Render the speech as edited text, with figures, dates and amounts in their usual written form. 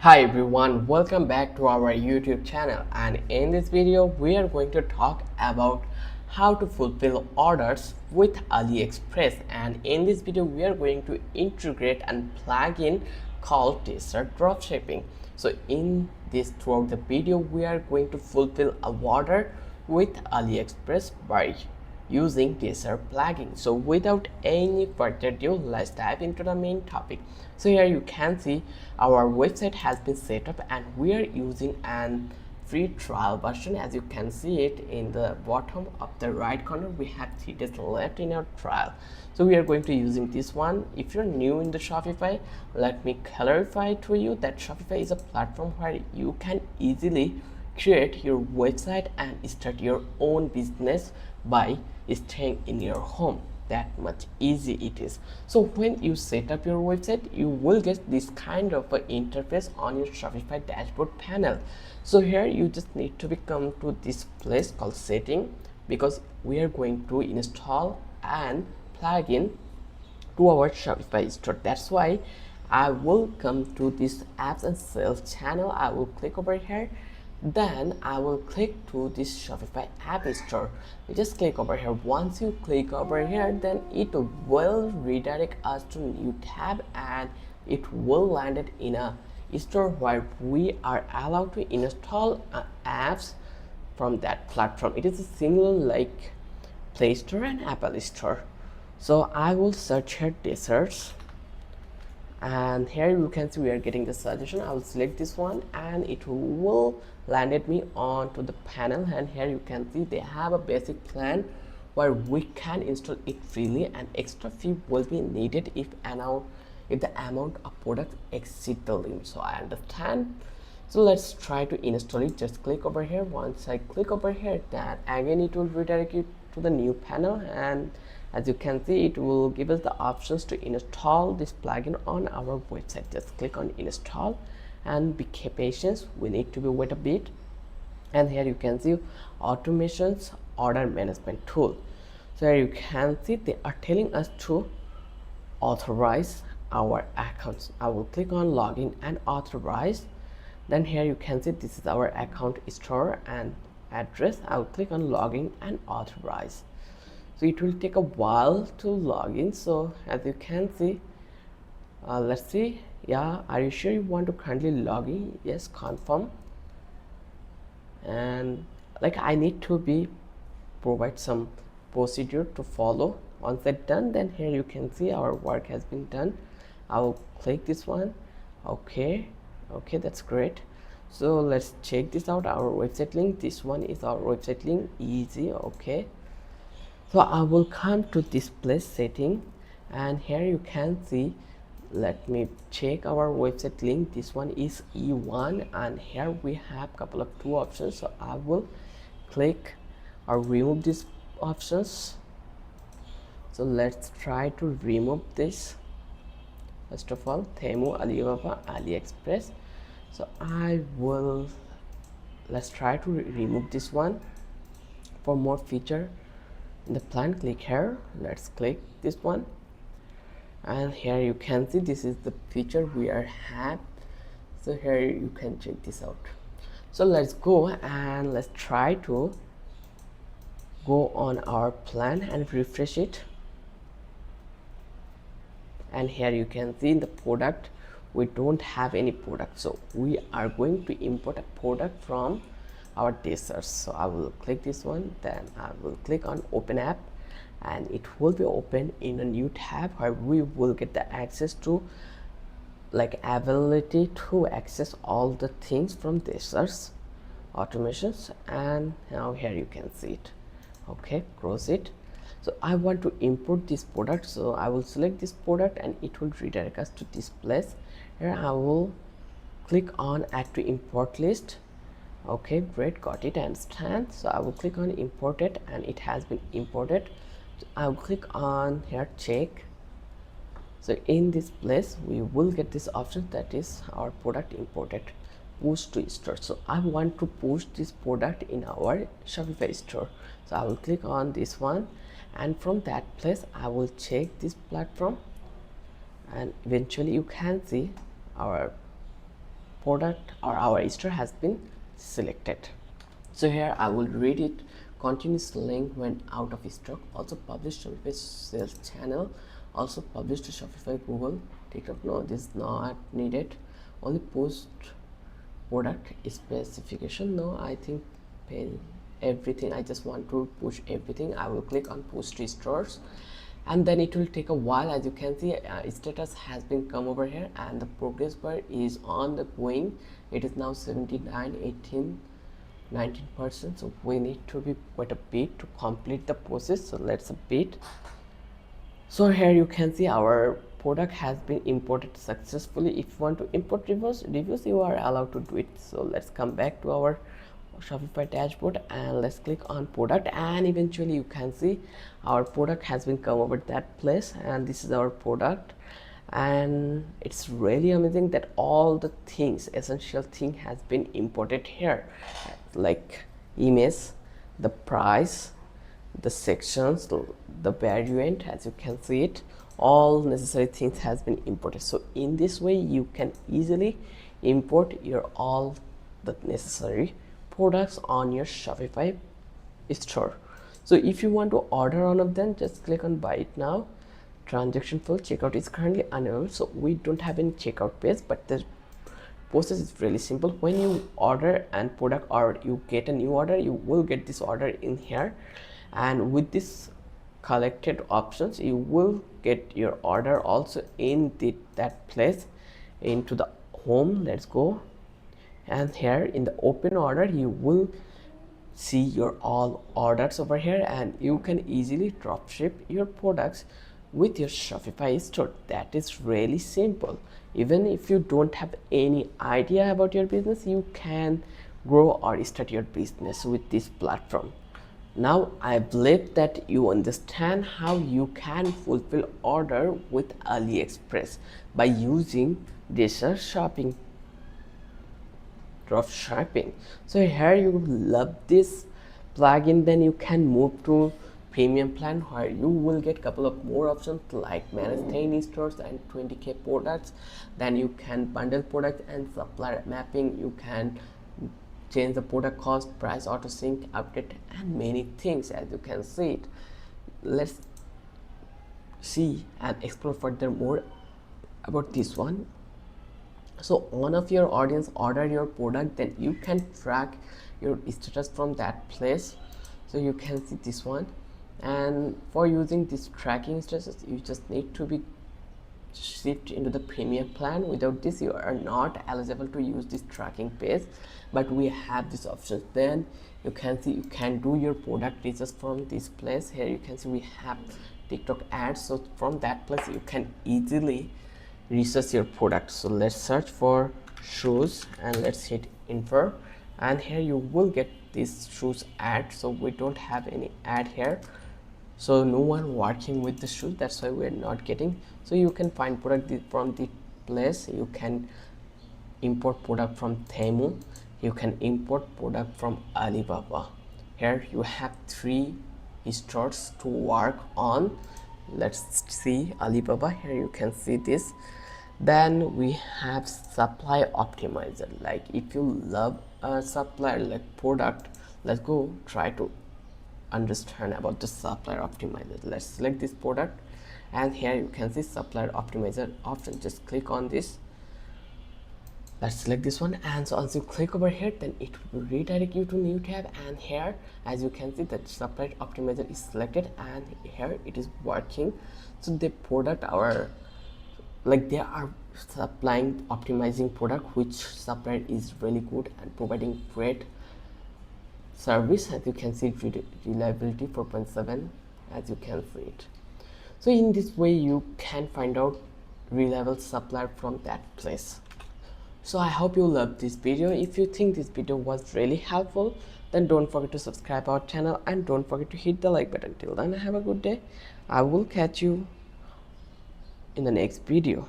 Hi everyone, welcome back to our YouTube channel, and in this video we are going to talk about how to fulfill orders with AliExpress. And in this video we are going to integrate a plugin called DSers Dropshipping. So in this throughout the video we are going to fulfill a order with AliExpress by using DSers plugin. So without any further ado, let's dive into the main topic. So here you can see our website has been set up and we are using an free trial version. As you can see it in the bottom of the right corner, we have 3 days left in our trial. So we are going to using this one. If you're new in the Shopify, let me clarify to you that Shopify is a platform where you can easily create your website and start your own business by staying in your home. That much easy it is. So when you set up your website, you will get this kind of an interface on your Shopify dashboard panel. So here you just need to come to this place called setting, because we are going to install an plugin to our Shopify store. That's why I will come to this apps and sales channel. I will click over here, then I will click to this Shopify app store. You just click over here. Once you click over here, then it will redirect us to new tab and it will land it in a store where we are allowed to install apps from that platform. It is a similar like Play Store and Apple Store. So I will search here DSers, and here you can see we are getting the suggestion. I will select this one and it will landed me onto the panel, and here you can see they have a basic plan where we can install it freely, and extra fee will be needed if the amount of product exceed the limit. So I understand. So let's try to install it. Just click over here. Once I click over here, then again it will redirect you to the new panel, and as you can see it will give us the options to install this plugin on our website. Just click on install and be patient. We need to wait a bit. And here you can see automations order management tool. So here you can see they are telling us to authorize our accounts. I will click on login and authorize. Then here you can see this is our account store and address. I will click on login and authorize. So it will take a while to log in. So as you can see, let's see. Yeah, are you sure you want to currently log in? Yes, confirm. And like I need to provide some procedure to follow. Once that's done, then here you can see our work has been done. I will click this one. Okay, that's great. So let's check this out. Our website link, this one is our website link. Easy. Okay, so I will come to display setting, and here you can see, let me check our website link. This one is E1, and here we have couple of two options. So I will click or remove these options. So let's try to remove this. First of all, Temu, Alibaba, AliExpress. So let's try to remove this one. For more feature in the plan, click here. Let's click this one, and here you can see this is the feature we are had. So here you can check this out. So let's go and let's try to go on our plan and refresh it. And here you can see in the product we don't have any product, so we are going to import a product from our DSers. So I will click this one, then I will click on open app, and it will be open in a new tab where we will get the access to like ability to access all the things from DSers automations. And now here you can see it. Okay, close it. So I want to import this product, so I will select this product and it will redirect us to this place. Here I will click on add to import list. Okay, great, got it, understand. So I will click on import it, and it has been imported. So I will click on here check. So in this place we will get this option, that is our product imported, push to store. So I want to push this product in our Shopify store. So I will click on this one, and from that place I will check this platform, and eventually you can see our product or our store has been selected. So here I will read it. Continuous link when out of stock. Also published Shopify sales channel. Also published to Shopify, Google, TikTok. No, this is not needed. Only post product specification. No, I think everything. I just want to push everything. I will click on push to stores, and then it will take a while. As you can see, status has been come over here, and the progress bar is on the going. It is now 79, 18, 19%. So we need to be quite a bit to complete the process. So let's a bit. So here you can see our product has been imported successfully. If you want to import reviews, you are allowed to do it. So let's come back to our Shopify dashboard and let's click on product, and eventually you can see our product has been come over that place, and this is our product. And it's really amazing that all the things, essential thing, has been imported here, like image, the price, the sections, the variant. As you can see it, all necessary things has been imported. So in this way you can easily import your all the necessary products on your Shopify store. So if you want to order one of them, just click on buy it now. Transaction full, checkout is currently unavailable. So we don't have any checkout page, but the process is really simple. When you order and product, or you get a new order, you will get this order in here, and with this collected options you will get your order also in that place into the home. Let's go, and here in the open order you will see your all orders over here, and you can easily drop ship your products with your Shopify store. That is really simple. Even if you don't have any idea about your business, you can grow or start your business with this platform. Now I believe that you understand how you can fulfill order with AliExpress by using DSers shopping dropshipping. So here you love this plugin, then you can move to premium plan, where you will get couple of more options like manage 10 stores and 20k products. Then you can bundle product and supplier mapping. You can change the product cost, price, auto sync, update, and many things. As you can see it, let's see and explore further more about this one. So one of your audience order your product, then you can track your status from that place. So you can see this one, and for using this tracking status you just need to be shift into the premium plan. Without this you are not eligible to use this tracking page, but we have this option. Then you can see you can do your product research from this place. Here you can see we have TikTok ads, so from that place you can easily research your product. So let's search for shoes and let's hit info, and here you will get this shoes ad. So we don't have any ad here, so no one working with the shoes, that's why we're not getting. So you can find product from the place. You can import product from Temu, you can import product from Alibaba. Here you have 3 stores to work on. Let's see Alibaba. Here you can see this. Then we have supply optimizer. Like if you love a supplier like product, let's go try to understand about the supplier optimizer. Let's select this product, and here you can see supplier optimizer option. Just click on this. Let's select this one, and so once you click over here, then it will redirect you to new tab. And here as you can see that supplier optimizer is selected, and here it is working. So the product our like they are supplying optimizing product which supplier is really good and providing great service. As you can see reliability 4.7, as you can see it. So in this way you can find out reliable supplier from that place. So I hope you loved this video. If you think this video was really helpful, then don't forget to subscribe our channel and don't forget to hit the like button. Till then, have a good day. I will catch you in the next video.